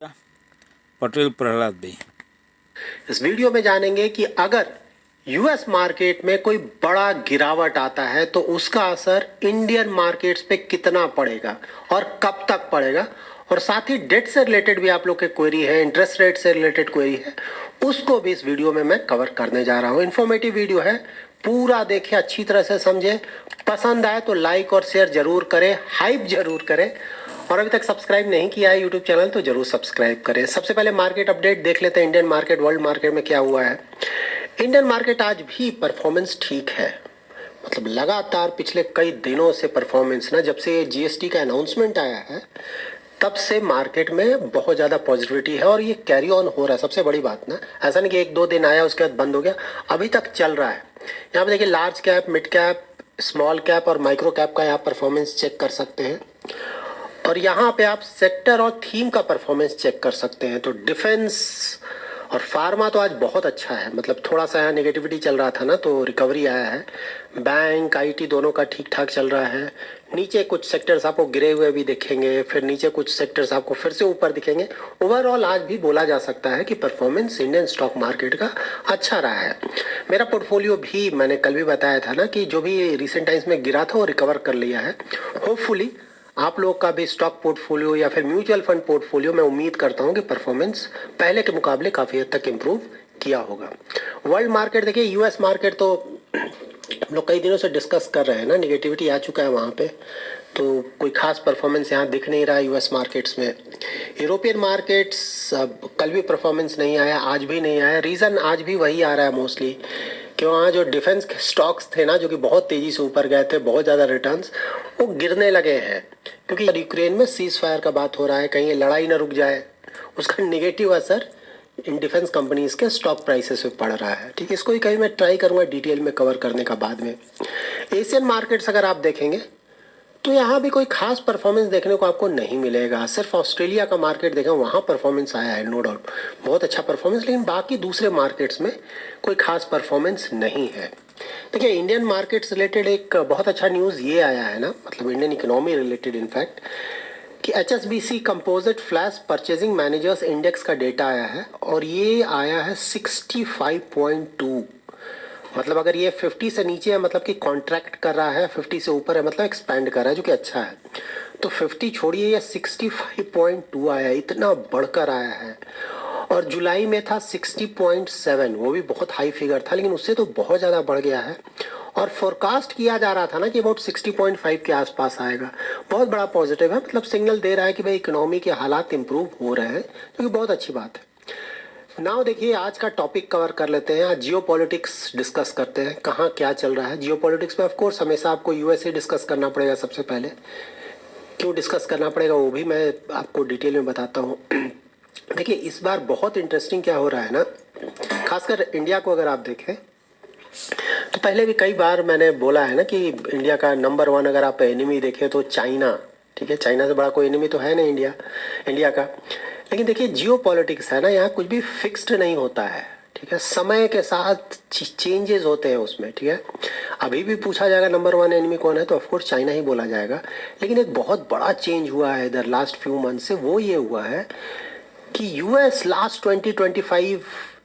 पटेल प्रहलाद भाई। इस वीडियो में जानेंगे कि अगर यूएस मार्केट में कोई बड़ा गिरावट आता है तो उसका असर इंडियन मार्केट्स पे कितना पड़ेगा और कब तक पड़ेगा, और साथ ही डेट से रिलेटेड भी आप लोग के क्वेरी है, इंटरेस्ट रेट से रिलेटेड क्वेरी है, उसको भी इस वीडियो में मैं कवर करने जा रहा हूं। इन्फॉर्मेटिव वीडियो है, पूरा देखिए, अच्छी तरह से समझे। पसंद आए तो लाइक और शेयर जरूर करें, हाइप जरूर करें, और अभी तक सब्सक्राइब नहीं किया है यूट्यूब चैनल तो जरूर सब्सक्राइब करें। सबसे पहले मार्केट अपडेट देख लेते हैं, इंडियन मार्केट, वर्ल्ड मार्केट में क्या हुआ है। इंडियन मार्केट आज भी परफॉर्मेंस ठीक है, मतलब लगातार पिछले कई दिनों से परफॉर्मेंस ना, जब से जीएसटी का अनाउंसमेंट आया है तब से मार्केट में बहुत ज़्यादा पॉजिटिविटी है और ये कैरी ऑन हो रहा है। सबसे बड़ी बात ना, ऐसा नहीं कि एक दो दिन आया उसके बाद बंद हो गया, अभी तक चल रहा है। यहाँ पे देखिए, large cap, mid cap, small cap और माइक्रो कैप का यहाँ परफॉर्मेंस चेक कर सकते हैं, और यहाँ पे आप सेक्टर और थीम का परफॉर्मेंस चेक कर सकते हैं। तो डिफेंस और फार्मा तो आज बहुत अच्छा है, मतलब थोड़ा सा यहाँ नेगेटिविटी चल रहा था ना, तो रिकवरी आया है। बैंक, आईटी दोनों का ठीक ठाक चल रहा है। नीचे कुछ सेक्टर्स आपको गिरे हुए भी दिखेंगे, फिर नीचे कुछ सेक्टर्स आपको फिर से ऊपर दिखेंगे। ओवरऑल आज भी बोला जा सकता है कि परफॉर्मेंस इंडियन स्टॉक मार्केट का अच्छा रहा है। मेरा पोर्टफोलियो भी, मैंने कल भी बताया था ना, कि जो भी रिसेंट टाइम्स में गिरा था वो रिकवर कर लिया है। होपफुली आप लोग का भी स्टॉक पोर्टफोलियो या फिर म्यूचुअल फंड पोर्टफोलियो, मैं उम्मीद करता हूं कि परफॉर्मेंस पहले के मुकाबले काफी हद तक इंप्रूव किया होगा। वर्ल्ड मार्केट देखिए, यूएस मार्केट तो हम लोग कई दिनों से डिस्कस कर रहे हैं ना, निगेटिविटी आ चुका है वहाँ पे, तो कोई खास परफॉर्मेंस यहाँ दिख नहीं रहा यूएस मार्केट्स में। यूरोपियन मार्केट्स, अब कल भी परफॉर्मेंस नहीं आया, आज भी नहीं आया। रीज़न आज भी वही आ रहा है मोस्टली, कि वहाँ जो डिफेंस के स्टॉक्स थे ना, जो कि बहुत तेज़ी से ऊपर गए थे, बहुत ज़्यादा रिटर्न्स, वो गिरने लगे हैं, क्योंकि यूक्रेन में सीज फायर का बात हो रहा है, कहीं ये लड़ाई ना रुक जाए, उसका निगेटिव असर इन डिफेंस कंपनीज के स्टॉक प्राइसेस पे पड़ रहा है। ठीक है, इसको ही कहीं मैं ट्राई करूंगा डिटेल में कवर करने का बाद में। एशियन मार्केट्स अगर आप देखेंगे तो यहाँ भी कोई खास परफॉर्मेंस देखने को आपको नहीं मिलेगा। सिर्फ ऑस्ट्रेलिया का मार्केट देखें, वहाँ परफॉर्मेंस आया है, नो डाउट बहुत अच्छा परफॉर्मेंस, लेकिन बाकी दूसरे मार्केट्स में कोई खास परफॉर्मेंस नहीं है। देखिए, इंडियन मार्केट्स रिलेटेड एक बहुत अच्छा न्यूज़ ये आया है ना, मतलब इंडियन इकोनॉमी रिलेटेड इनफैक्ट, कि HSBC composite flash purchasing managers index का डेटा आया है, और ये आया है 65.2। मतलब अगर ये 50 से नीचे है मतलब कि कॉन्ट्रैक्ट कर रहा है, 50 से ऊपर है मतलब एक्सपैंड कर रहा है, जो कि अच्छा है। तो 50 छोड़िए, ये 65.2 आया है, इतना बढ़कर आया है। और जुलाई में था 60.7, वो भी बहुत हाई फिगर था, लेकिन उससे तो बहुत ज़्यादा बढ़ गया है। और फोरकास्ट किया जा रहा था ना कि अबाउट 60.5 के आसपास आएगा। बहुत बड़ा पॉजिटिव है, मतलब सिग्नल दे रहा है कि भाई इकोनॉमी के हालात इंप्रूव हो रहे हैं, जो कि बहुत अच्छी बात है। नाउ देखिए, आज का टॉपिक कवर कर लेते हैं। आज जियो पॉलिटिक्स डिस्कस करते हैं, कहाँ क्या चल रहा है जियो पॉलिटिक्स में। ऑफ कोर्स हमेशा आपको यूएसए डिस्कस करना पड़ेगा सबसे पहले। क्यों डिस्कस करना पड़ेगा वो भी मैं आपको डिटेल में बताता हूँ। देखिए, इस बार बहुत इंटरेस्टिंग क्या हो रहा है ना, खासकर इंडिया को अगर आप देखें तो पहले भी कई बार मैंने बोला है ना कि इंडिया का नंबर वन अगर आप एनिमी देखें तो चाइना। ठीक है, चाइना से बड़ा कोई एनिमी तो है नहीं इंडिया का। लेकिन देखिए, जियो पॉलिटिक्स है ना, यहाँ कुछ भी फिक्स्ड नहीं होता है। ठीक है, समय के साथ चेंजेस होते हैं उसमें। ठीक है, अभी भी पूछा जाएगा नंबर वन एनिमी कौन है तो ऑफकोर्स चाइना ही बोला जाएगा। लेकिन एक बहुत बड़ा चेंज हुआ है इधर लास्ट फ्यू मंथ से, वो ये हुआ है कि यूएस लास्ट 20-25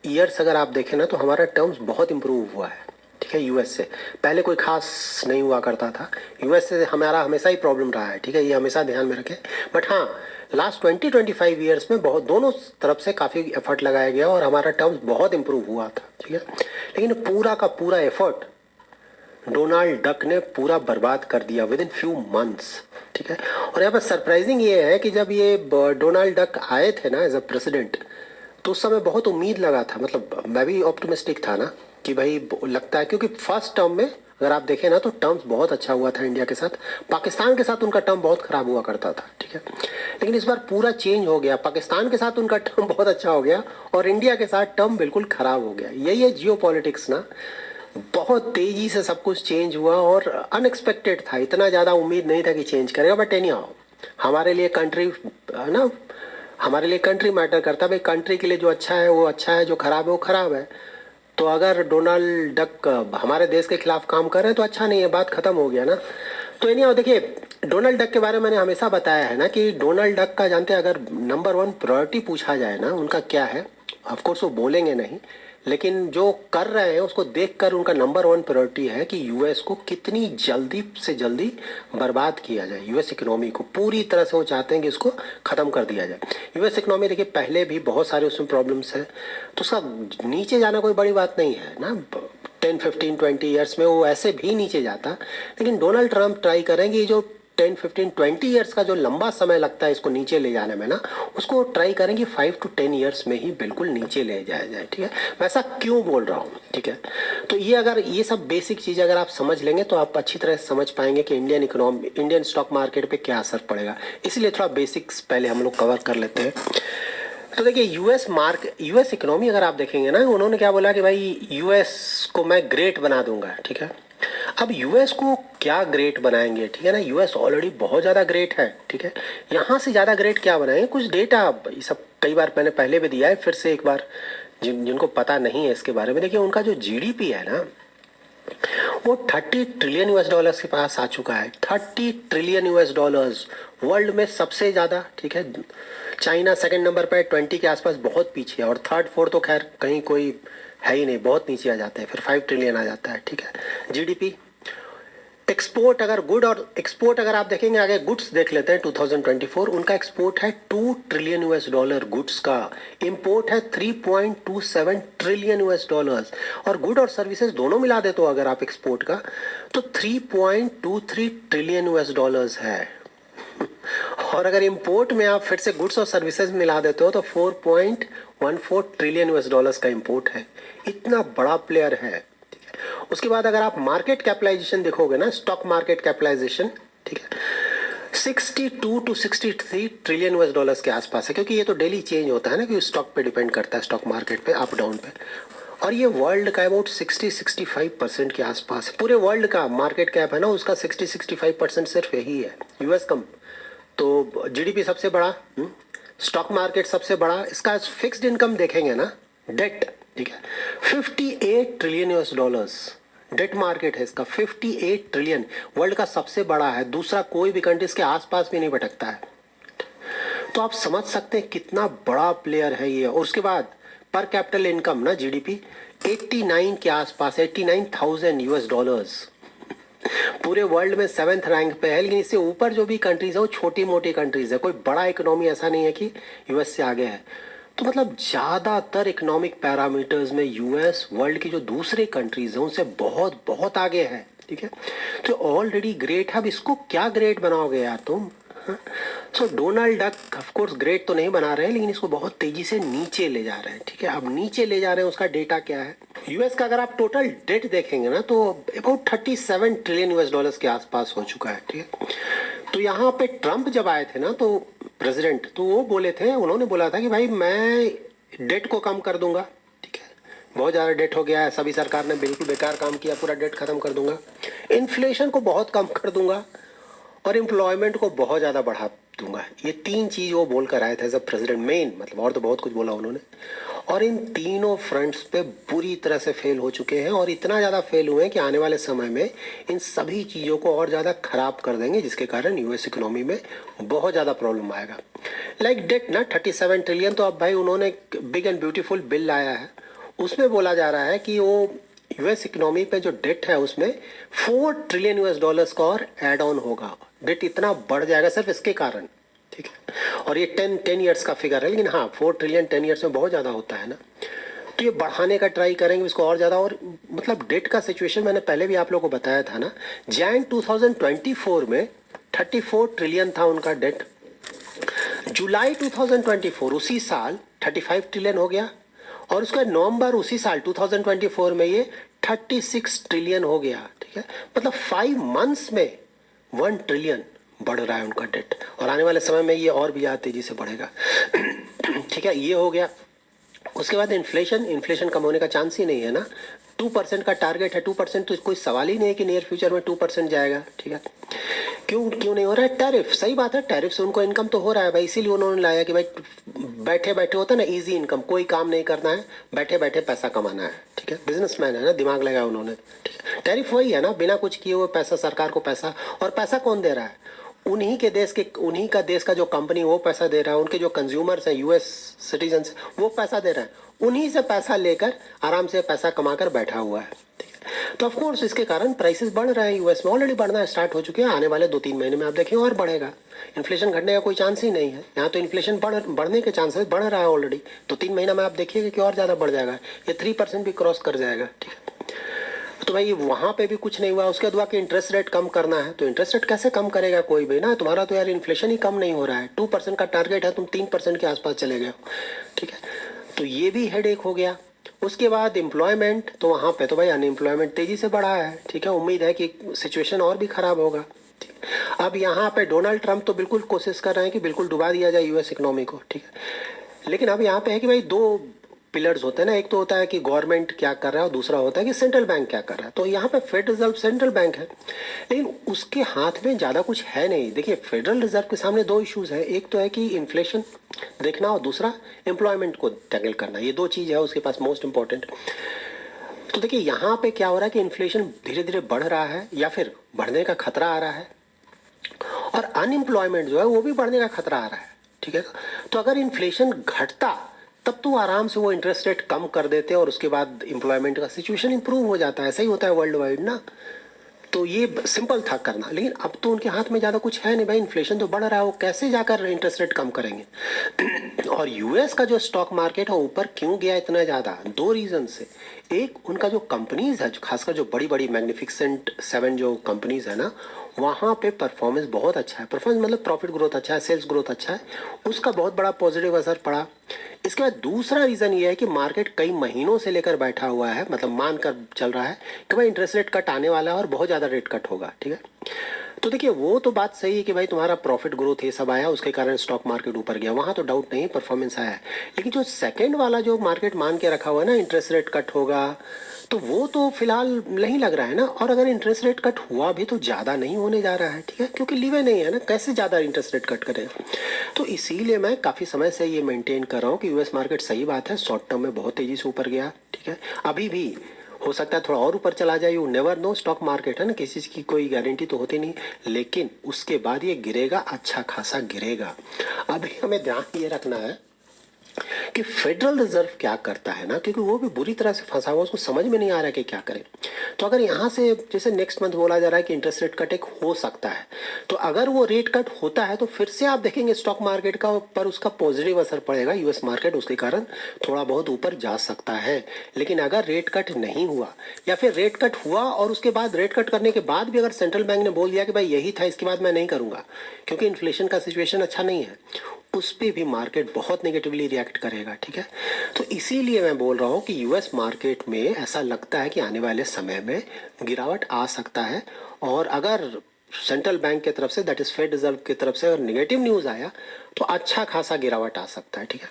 ईयर्स अगर आप देखें ना, तो हमारा टर्म्स बहुत इंप्रूव हुआ है। ठीक है, यूएस से पहले कोई खास नहीं हुआ करता था, यूएस से हमारा हमेशा ही प्रॉब्लम रहा है। ठीक है, ये हमेशा ध्यान में रखें। बट हाँ, लास्ट 20-25 ईयर्स में बहुत दोनों तरफ से काफ़ी एफर्ट लगाया गया और हमारा टर्म्स बहुत इंप्रूव हुआ था। ठीक है, लेकिन पूरा का पूरा एफर्ट डोनाल्ड डक ने पूरा बर्बाद कर दिया विद इन फ्यू मंथ्स। ठीक है, और यहाँ पर सरप्राइजिंग ये है कि जब ये डोनाल्ड डक आए थे ना एज अ प्रेसिडेंट, तो उस समय बहुत उम्मीद लगा था, मतलब मैं भी ऑप्टिमिस्टिक था ना कि भाई लगता है, क्योंकि फर्स्ट टर्म में अगर आप देखें ना तो टर्म्स बहुत अच्छा हुआ था इंडिया के साथ। पाकिस्तान के साथ उनका टर्म बहुत खराब हुआ करता था। ठीक है, लेकिन इस बार पूरा चेंज हो गया, पाकिस्तान के साथ उनका टर्म बहुत अच्छा हो गया और इंडिया के साथ टर्म बिल्कुल खराब हो गया। यही है जियो पॉलिटिक्स ना, बहुत तेजी से सब कुछ चेंज हुआ और अनएक्सपेक्टेड था, इतना ज़्यादा उम्मीद नहीं था कि चेंज करेगा। बट एनी हाउ, हमारे लिए कंट्री ना, हमारे लिए कंट्री मैटर करता है भाई। कंट्री के लिए जो अच्छा है वो अच्छा है, जो खराब है वो खराब है। तो अगर डोनाल्ड डक हमारे देश के खिलाफ काम कर रहे हैं तो अच्छा नहीं है, बात खत्म हो गया ना। तो एनी देखिए, डोनाल्ड डक के बारे में मैंने हमेशा बताया है ना कि डोनाल्ड डक का जानते हैं, अगर नंबर वन प्रायोरिटी पूछा जाए ना उनका क्या है, ऑफ कोर्स वो बोलेंगे नहीं, लेकिन जो कर रहे हैं उसको देखकर उनका नंबर वन प्रायोरिटी है कि यूएस को कितनी जल्दी से जल्दी बर्बाद किया जाए। यूएस इकोनॉमी को पूरी तरह से वो चाहते हैं कि इसको ख़त्म कर दिया जाए। यूएस इकोनॉमी देखिए पहले भी बहुत सारे उसमें प्रॉब्लम्स हैं, तो उसका नीचे जाना कोई बड़ी बात नहीं है ना। 10, 15, 20 ईयर्स में वो ऐसे भी नीचे जाता, लेकिन डोनाल्ड ट्रंप ट्राई करेंगे ये जो 10, 15, 20 ईयर्स का जो लंबा समय लगता है इसको नीचे ले जाने में ना, उसको ट्राई करेंगे 5 to 10 ईयर्स में ही बिल्कुल नीचे ले जाया जाए। ठीक है, मैं ऐसा क्यों बोल रहा हूँ, ठीक है। तो ये अगर ये सब बेसिक चीज़ अगर आप समझ लेंगे तो आप अच्छी तरह से समझ पाएंगे कि Indian economy, Indian stock market पे क्या असर पड़ेगा। इसलिए थोड़ा बेसिक्स पहले हम लोग कवर कर लेते हैं। तो देखिए यूएस इकोनॉमी अगर आप देखेंगे ना, उन्होंने क्या बोला कि भाई यूएस को मैं ग्रेट बना दूंगा। ठीक है, अब यूएस को क्या ग्रेट बनाएंगे, ठीक है ना। यूएस ऑलरेडी बहुत ज़्यादा ग्रेट है, ठीक है। यहाँ से ज़्यादा ग्रेट क्या बनाएंगे, कुछ डेटा ये सब कई बार मैंने पहले भी दिया है, फिर से एक बार जिनको पता नहीं है इसके बारे में, देखिए उनका जो जीडीपी है ना वो 30 ट्रिलियन यूएस डॉलर्स के पास आ चुका है। 30 ट्रिलियन यूएस डॉलर्स वर्ल्ड में सबसे ज़्यादा, ठीक है। चाइना सेकंड नंबर पर 20 के आसपास, बहुत पीछे है, और थर्ड फोर्थ तो खैर कहीं कोई है ही नहीं, बहुत नीचे आ जाते हैं, फिर 5 ट्रिलियन आ जाता है। ठीक है, जीडीपी। एक्सपोर्ट अगर गुड और एक्सपोर्ट अगर आप देखेंगे, आगे गुड्स देख लेते हैं 2024, उनका एक्सपोर्ट है 2 ट्रिलियन यूएस डॉलर गुड्स का, इंपोर्ट है 3.27 ट्रिलियन यूएस डॉलर्स, और गुड और सर्विसेज दोनों मिला दे तो अगर आप एक्सपोर्ट का तो 3.23 ट्रिलियन यूएस डॉलर्स है। और अगर इंपोर्ट में आप फिर से गुड्स और सर्विसेज मिला देते हो तो 4.14 ट्रिलियन यूएस डॉलर्स का इंपोर्ट है। इतना बड़ा प्लेयर है। उसके बाद अगर आप मार्केट कैपिटलाइजेशन देखोगे ना, स्टॉक मार्केट कैपिटलाइजेशन, ठीक है, 62 to 63 ट्रिलियन यूएस डॉलर्स के आसपास है, क्योंकि ये तो डेली चेंज होता है ना, कि स्टॉक पे डिपेंड करता है, स्टॉक मार्केट पे अप डाउन पे। और ये वर्ल्ड का अबाउट 60-65% के आसपास है। पूरे वर्ल्ड का मार्केट कैप है ना उसका 60-65% सिर्फ यही है, यूएस कम। तो जीडीपी सबसे बड़ा, स्टॉक मार्केट सबसे बड़ा, इसका फिक्स्ड इनकम देखेंगे ना, डेट, ठीक है, 58 trillion US dollars debt market है इसका, 58 ट्रिलियन, वर्ल्ड का सबसे बड़ा है। दूसरा कोई भी कंट्री इसके आसपास भी नहीं भटकता है। तो आप समझ सकते हैं कितना बड़ा प्लेयर है ये। और उसके बाद पर कैपिटल इनकम ना, जीडीपी 89 के आसपास, 89,000 यूएस डॉलर्स, पूरे वर्ल्ड में 7th रैंक पे है। लेकिन इससे ऊपर जो भी कंट्रीज है वो छोटी मोटी कंट्रीज है, कोई बड़ा इकोनॉमी ऐसा नहीं है कि यूएस से आगे है। तो मतलब ज़्यादातर इकोनॉमिक पैरामीटर्स में यूएस वर्ल्ड की जो दूसरी कंट्रीज हैं उनसे बहुत बहुत आगे है। ठीक है, तो ऑलरेडी ग्रेट है। अब इसको क्या ग्रेट बनाओगे यार तुम। So Donald Duck of course great तो नहीं बना रहे हैं, लेकिन इसको बहुत तेजी से नीचे ले जा रहे हैं। ठीक है, अब नीचे ले जा रहे हैं, उसका डेटा क्या है। यूएस का अगर आप टोटल डेट देखेंगे ना तो अबाउट 37 ट्रिलियन यूएस डॉलर्स के आसपास हो चुका है। ठीक है, तो यहाँ पे ट्रंप जब आए थे ना तो प्रेसिडेंट, तो वो बोले थे, उन्होंने बोला था कि भाई मैं डेट को कम कर दूंगा। ठीक है, बहुत ज़्यादा डेट हो गया है, सभी सरकार ने बिल्कुल बेकार काम किया, पूरा डेट खत्म कर दूंगा, इन्फ्लेशन को बहुत कम कर दूंगा, और एम्प्लॉयमेंट को बहुत ज़्यादा बढ़ा दूंगा। ये 3 चीज़ वो बोल कर आए थे एज अ प्रेसिडेंट, मेन मतलब, और तो बहुत कुछ बोला उन्होंने। और इन तीनों फ्रंट्स पे बुरी तरह से फेल हो चुके हैं, और इतना ज़्यादा फेल हुए हैं कि आने वाले समय में इन सभी चीज़ों को और ज़्यादा ख़राब कर देंगे, जिसके कारण यूएस इकोनॉमी में बहुत ज़्यादा प्रॉब्लम आएगा। लाइक डेट ना 37 ट्रिलियन, तो अब भाई उन्होंने बिग एंड ब्यूटीफुल बिल लाया है, उसमें बोला जा रहा है कि वो यूएस इकोनॉमी पे जो डेट है उसमें 4 ट्रिलियन यूएस डॉलर्स का और एड ऑन होगा। डेट इतना बढ़ जाएगा सिर्फ इसके कारण। ठीक है, और ये 10 ईयर्स का फिगर है, लेकिन हाँ 4 ट्रिलियन 10 ईयर्स में बहुत ज़्यादा होता है ना। तो ये बढ़ाने का ट्राई करेंगे इसको और ज़्यादा। और मतलब डेट का सिचुएशन मैंने पहले भी आप लोगों को बताया था ना, जैन 2024 में 34 ट्रिलियन था उनका डेट, जुलाई 2024 उसी साल 35 ट्रिलियन हो गया, और उसका नवंबर उसी साल 2024 में ये 36 ट्रिलियन हो गया। ठीक है, मतलब 5 मंथ्स में 1 ट्रिलियन बढ़ रहा है उनका डेट, और आने वाले समय में ये और भी ज़्यादा तेज़ी से बढ़ेगा। ठीक है, ये हो गया। उसके बाद इन्फ्लेशन कम होने का चांस ही नहीं है ना। 2% का टारगेट है, 2% तो कोई सवाल ही नहीं है कि नियर फ्यूचर में 2% जाएगा। ठीक है, क्यों नहीं हो रहा है। टैरिफ, सही बात है, टैरिफ से उनको इनकम तो हो रहा है भाई, इसीलिए उन्होंने लाया कि भाई बैठे बैठे होता है ना, इजी इनकम, कोई काम नहीं करना है, बैठे बैठे पैसा कमाना है। ठीक है, बिजनेसमैन है ना, दिमाग लगाया उन्होंने, ठीक है। टैरिफ वही है ना, बिना कुछ किए हुए पैसा, सरकार को पैसा, और पैसा कौन दे रहा है? उन्हीं का देश का जो कंपनी वो पैसा दे रहा है, उनके जो कंज्यूमर्स हैं यूएस सिटीजन्स वो पैसा दे रहे हैं, उन्हीं से पैसा लेकर आराम से पैसा कमाकर बैठा हुआ है, ठीक है। तो ऑफ कोर्स इसके कारण प्राइसेस बढ़ रहे हैं, यूएस में ऑलरेडी बढ़ना स्टार्ट हो चुके हैं, आने वाले 2-3 महीने में आप देखिए और बढ़ेगा। इन्फ्लेशन घटने का कोई चांस ही नहीं है, यहाँ तो इन्फ्लेशन बढ़ने के चांसेस बढ़ रहा है ऑलरेडी, 2-3 महीना में आप देखिएगा कि और ज़्यादा बढ़ जाएगा, ये 3% भी क्रॉस कर जाएगा, ठीक है। तो भाई वहां पे भी कुछ नहीं हुआ, उसके बाद कि इंटरेस्ट रेट कम करना है, तो इंटरेस्ट रेट कैसे कम करेगा कोई भी ना, तुम्हारा तो यार इन्फ्लेशन ही कम नहीं हो रहा है, 2% का टारगेट है, तुम 3% के आसपास चले गए हो, ठीक है। तो ये भी हेडेक हो गया। उसके बाद एम्प्लॉयमेंट, तो वहाँ पे तो भाई अनएम्प्लॉयमेंट तेजी से बढ़ा है, ठीक है, उम्मीद है कि सिचुएशन और भी खराब होगा। अब यहाँ पे डोनाल्ड ट्रंप तो बिल्कुल कोशिश कर रहे हैं कि बिल्कुल डुबा दिया जाए यूएस इकोनॉमी को, ठीक है। लेकिन अब यहाँ पे है कि भाई दो पिलर्स होते हैं ना, एक तो होता है कि गवर्नमेंट क्या कर रहा है और दूसरा होता है कि सेंट्रल बैंक क्या कर रहा है। तो यहाँ पे फेडरल रिजर्व सेंट्रल बैंक है, लेकिन उसके हाथ में ज़्यादा कुछ है नहीं। देखिए फेडरल रिजर्व के सामने दो इश्यूज है, एक तो है कि इन्फ्लेशन देखना और दूसरा एम्प्लॉयमेंट को टैकल करना, ये दो चीज़ है उसके पास मोस्ट इंपॉर्टेंट। तो देखिए यहाँ पे क्या हो रहा है कि इन्फ्लेशन धीरे धीरे बढ़ रहा है या फिर बढ़ने का खतरा आ रहा है, और अनएम्प्लॉयमेंट जो है वो भी बढ़ने का खतरा आ रहा है, ठीक है। तो अगर इन्फ्लेशन घटता तब तो आराम से वो इंटरेस्ट रेट कम कर देते और उसके बाद एम्प्लॉयमेंट का सिचुएशन इंप्रूव हो जाता है, ऐसा ही होता है वर्ल्ड वाइड ना। तो ये सिंपल था करना, लेकिन अब तो उनके हाथ में ज़्यादा कुछ है नहीं भाई, इन्फ्लेशन तो बढ़ रहा है, वो कैसे जाकर इंटरेस्ट रेट कम करेंगे। और यूएस का जो स्टॉक मार्केट है ऊपर क्यों गया इतना ज़्यादा, दो रीज़न से। एक उनका जो कंपनीज है, खासकर जो बड़ी बड़ी मैग्निफिसेंट 7 जो कंपनीज है ना, वहाँ पे परफॉर्मेंस बहुत अच्छा है, परफॉर्मेंस मतलब प्रॉफिट ग्रोथ अच्छा है, सेल्स ग्रोथ अच्छा है, उसका बहुत बड़ा पॉजिटिव असर पड़ा। इसके बाद दूसरा रीज़न ये है कि मार्केट कई महीनों से लेकर बैठा हुआ है, मतलब मान कर चल रहा है कि भाई इंटरेस्ट रेट कट आने वाला है और बहुत ज़्यादा रेट कट होगा, ठीक है। तो देखिए वो तो बात सही है कि भाई तुम्हारा प्रॉफिट ग्रोथ ये सब आया, उसके कारण स्टॉक मार्केट ऊपर गया, वहाँ तो डाउट नहीं, परफॉर्मेंस आया है। लेकिन जो सेकंड वाला जो मार्केट मान के रखा हुआ है ना, इंटरेस्ट रेट कट होगा, तो वो तो फिलहाल नहीं लग रहा है ना। और अगर इंटरेस्ट रेट कट हुआ भी तो ज़्यादा नहीं होने जा रहा है, ठीक है, क्योंकि लीवे नहीं है ना, कैसे ज़्यादा इंटरेस्ट रेट कट करेगा। तो इसीलिए मैं काफ़ी समय से ये मेंटेन कर रहा हूँ कि यूएस मार्केट सही बात है, शॉर्ट टर्म में बहुत तेज़ी से ऊपर गया, ठीक है, अभी भी हो सकता है थोड़ा और ऊपर चला जाए, you never know, stock market है ना, किसी चीज़ की कोई गारंटी तो होती नहीं, लेकिन उसके बाद ये गिरेगा, अच्छा खासा गिरेगा। अभी हमें ध्यान ये रखना है कि फेडरल रिजर्व क्या करता है ना, क्योंकि वो भी बुरी तरह से फंसा हुआ, उसको समझ में नहीं आ रहा है कि क्या करें। तो अगर यहाँ से जैसे नेक्स्ट मंथ बोला जा रहा है कि इंटरेस्ट रेट कट एक हो सकता है, तो अगर वो रेट कट होता है तो फिर से आप देखेंगे स्टॉक मार्केट का पर उसका पॉजिटिव असर पड़ेगा, यूएस मार्केट उसके कारण थोड़ा बहुत ऊपर जा सकता है। लेकिन अगर रेट कट नहीं हुआ या फिर रेट कट हुआ और उसके बाद रेट कट करने के बाद भी अगर सेंट्रल बैंक ने बोल दिया कि भाई यही था, इसके बाद मैं नहीं करूँगा क्योंकि इन्फ्लेशन का सिचुएशन अच्छा नहीं है, उस पर भी मार्केट बहुत नेगेटिवली रिएक्ट करेगा, ठीक है। तो इसीलिए मैं बोल रहा हूँ कि यूएस मार्केट में ऐसा लगता है कि आने वाले समय में गिरावट आ सकता है, और अगर सेंट्रल बैंक की तरफ से, दैट इज फेड रिजर्व की तरफ से अगर नेगेटिव न्यूज़ आया तो अच्छा खासा गिरावट आ सकता है, ठीक है।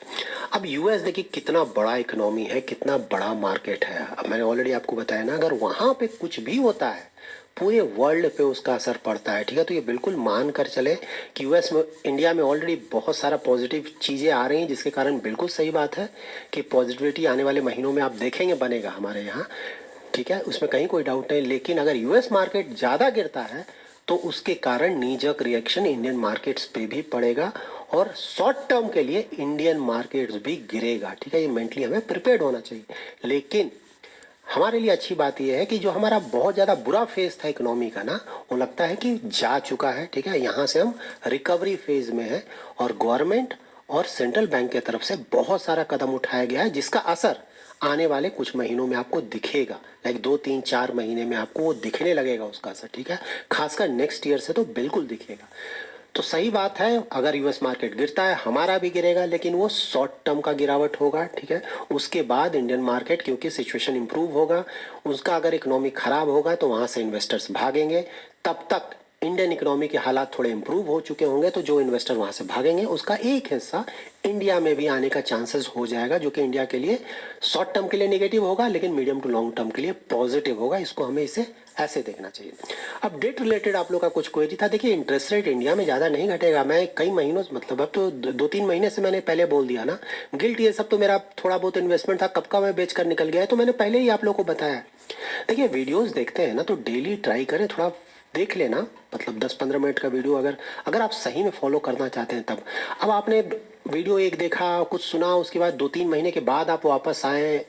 अब यूएस देखिए कितना बड़ा इकोनॉमी है, कितना बड़ा मार्केट है, अब मैंने ऑलरेडी आपको बताया ना, अगर वहाँ पे कुछ भी होता है पूरे वर्ल्ड पे उसका असर पड़ता है, ठीक है। तो ये बिल्कुल मान कर चले कि यूएस में, इंडिया में ऑलरेडी बहुत सारा पॉजिटिव चीज़ें आ रही हैं, जिसके कारण बिल्कुल सही बात है कि पॉजिटिविटी आने वाले महीनों में आप देखेंगे बनेगा हमारे यहाँ, ठीक है, उसमें कहीं कोई डाउट नहीं। लेकिन अगर यूएस मार्केट ज़्यादा गिरता है तो उसके कारण नीजक रिएक्शन इंडियन मार्केट्स पे भी पड़ेगा, और शॉर्ट टर्म के लिए इंडियन मार्केट्स भी गिरेगा, ठीक है, ये मेंटली हमें प्रिपेयर्ड होना चाहिए। लेकिन हमारे लिए अच्छी बात यह है कि जो हमारा बहुत ज़्यादा बुरा फेज था इकोनॉमी का ना, वो लगता है कि जा चुका है, ठीक है, यहाँ से हम रिकवरी फेज में है, और गवर्नमेंट और सेंट्रल बैंक की तरफ से बहुत सारा कदम उठाया गया है, जिसका असर आने वाले कुछ महीनों में आपको दिखेगा, लाइक 2-3-4 महीने में आपको वो दिखने लगेगा उसका असर, ठीक है, खासकर नेक्स्ट ईयर से तो बिल्कुल दिखेगा। तो सही बात है, अगर यूएस मार्केट गिरता है हमारा भी गिरेगा, लेकिन वो शॉर्ट टर्म का गिरावट होगा, ठीक है। उसके बाद इंडियन मार्केट, क्योंकि सिचुएशन इंप्रूव होगा, उसका अगर इकोनॉमी खराब होगा तो वहाँ से इन्वेस्टर्स भागेंगे, तब तक इंडियन इकोनॉमी के हालात थोड़े इंप्रूव हो चुके होंगे तो जो इन्वेस्टर वहां से भागेंगे उसका एक हिस्सा इंडिया में भी आने का चांसेस हो जाएगा, जो कि इंडिया के लिए शॉर्ट टर्म के लिए नेगेटिव होगा लेकिन मीडियम टू लॉन्ग टर्म के लिए पॉजिटिव होगा। इसको हमें इसे ऐसे देखना चाहिए। अब डेट रिलेटेड आप लोग का कुछ क्वेरी था। देखिए इंटरेस्ट रेट इंडिया में ज़्यादा नहीं घटेगा। मैं कई महीनों मतलब अब तो 2-3 महीने से मैंने पहले बोल दिया ना, गिल्ट ये सब तो मेरा थोड़ा बहुत इन्वेस्टमेंट था, कब का मैं बेच कर निकल गया है, तो मैंने पहले ही आप लोग को बताया। देखिए वीडियोज़ देखते हैं ना तो डेली ट्राई करें, थोड़ा देख लेना, मतलब 10-15 मिनट का वीडियो अगर आप सही में फॉलो करना चाहते हैं तब। अब आपने वीडियो एक देखा, कुछ सुना, उसके बाद 2-3 महीने के बाद आप वापस आए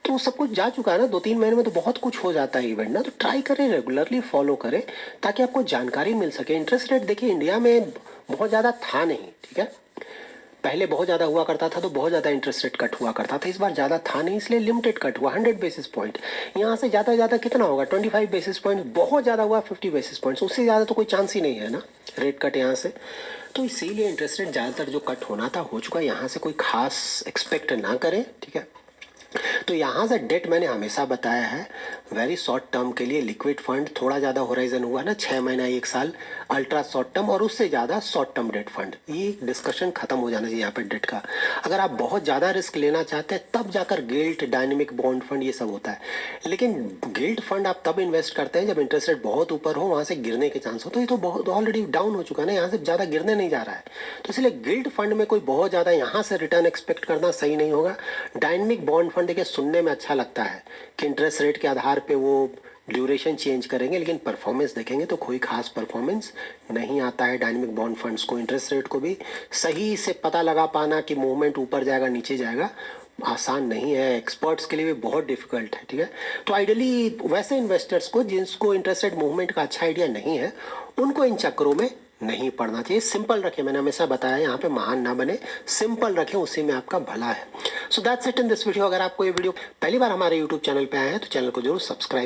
तो सब कुछ जा चुका है ना। 2-3 महीने में तो बहुत कुछ हो जाता है इवेंट ना। तो ट्राई करें, रेगुलरली फॉलो करें ताकि आपको जानकारी मिल सके। इंटरेस्ट रेट देखिए इंडिया में बहुत ज़्यादा था नहीं, ठीक है। पहले बहुत ज़्यादा हुआ करता था तो बहुत ज़्यादा इंटरेस्ट रेट कट हुआ करता था। इस बार ज़्यादा था नहीं इसलिए लिमिटेड कट हुआ, 100 बेसिस पॉइंट। यहाँ से ज़्यादा कितना होगा, 25 बेसिस पॉइंट। बहुत ज़्यादा हुआ 50 बेसिस पॉइंट्स, उससे ज़्यादा तो कोई चांस ही नहीं है ना रेट कट यहाँ से। तो इसीलिए इंटरेस्ट रेट ज़्यादातर जो कट होना था हो चुका है। यहाँ से कोई खास एक्सपेक्ट ना करें, ठीक है। तो यहाँ से डेट मैंने हमेशा बताया है वेरी शॉर्ट टर्म के लिए लिक्विड फंड, थोड़ा ज़्यादा होराइजन हुआ ना 6 महीना 1 साल अल्ट्रा शॉर्ट टर्म, और उससे ज़्यादा शॉर्ट टर्म डेट फंड। ये डिस्कशन खत्म हो जाना चाहिए यहाँ पर डेट का। अगर आप बहुत ज़्यादा रिस्क लेना चाहते हैं तब जाकर गिल्ट, डायनेमिक बॉन्ड फंड ये सब होता है। लेकिन गिल्ट फंड आप तब इन्वेस्ट करते हैं जब इंटरेस्ट रेट बहुत ऊपर हो, वहाँ से गिरने के चांस हो। तो ये तो बहुत ऑलरेडी डाउन हो चुका है ना, यहाँ से ज़्यादा गिरने नहीं जा रहा है। तो इसलिए गिल्ट फंड में कोई बहुत ज़्यादा यहाँ से रिटर्न एक्सपेक्ट करना सही नहीं होगा। डायनेमिक बॉन्ड फंड के सुनने में अच्छा लगता है कि इंटरेस्ट रेट के आधार पे वो ड्यूरेशन चेंज करेंगे, लेकिन परफॉर्मेंस देखेंगे तो कोई खास परफॉर्मेंस नहीं आता है डायनेमिक बॉन्ड फंड्स को। इंटरेस्ट रेट को भी सही से पता लगा पाना कि मूवमेंट ऊपर जाएगा नीचे जाएगा आसान नहीं है, एक्सपर्ट्स के लिए भी बहुत डिफिकल्ट है, ठीक है। तो आइडियली वैसे इन्वेस्टर्स को जिनको इंटरेस्ट रेट मूवमेंट का अच्छा आइडिया नहीं है उनको इन चक्करों में नहीं पड़ना चाहिए। सिंपल रखें, मैंने हमेशा बताया यहाँ पे महान ना बने, सिंपल रखें, उसी में आपका भला है। So that's it in this video. अगर आपको ये वीडियो पहली बार हमारे यूट्यूब चैनल पे आए हैं तो चैनल को जरूर सब्सक्राइब